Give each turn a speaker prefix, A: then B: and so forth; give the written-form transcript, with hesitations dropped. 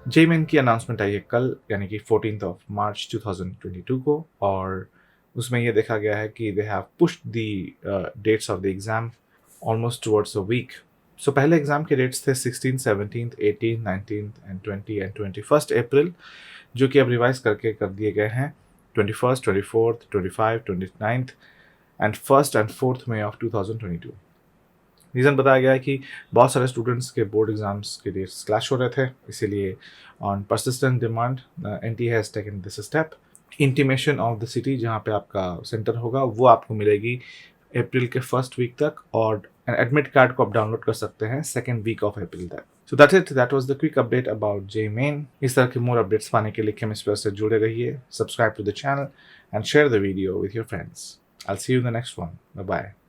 A: JEE main की announcement आई है कल, यानी कि 14 मार्च 2022 को, और उसमें यह देखा गया है कि they have pushed the dates of the exam almost towards a week. So पहले एग्ज़ाम के डेट्स थे 16, 17, 18, 19 एंड 20 एंड 21 अप्रैल, जो कि अब रिवाइज करके कर दिए गए हैं 21, 24, 25, 29 and 1 and 4 May of 2022। Reason बताया गया है कि बहुत सारे स्टूडेंट्स के बोर्ड एग्जाम्स के डेट्स क्लैश हो रहे थे, इसीलिए on persistent demand NTA has taken this step. Intimation of the city जहाँ पे आपका सेंटर होगा वो आपको मिलेगी अप्रैल के फर्स्ट वीक तक, और एडमिट कार्ड को आप डाउनलोड कर सकते हैं सेकेंड वीक ऑफ अप्रैल तक। So that's it, that was the quick update about JEE main. इस तरह के मोर अपडेट्स पाने के लिए केमिस्फीयर से जुड़े रहिए, subscribe to the channel and share the video with your friends. I'll see you in the next one. Bye bye.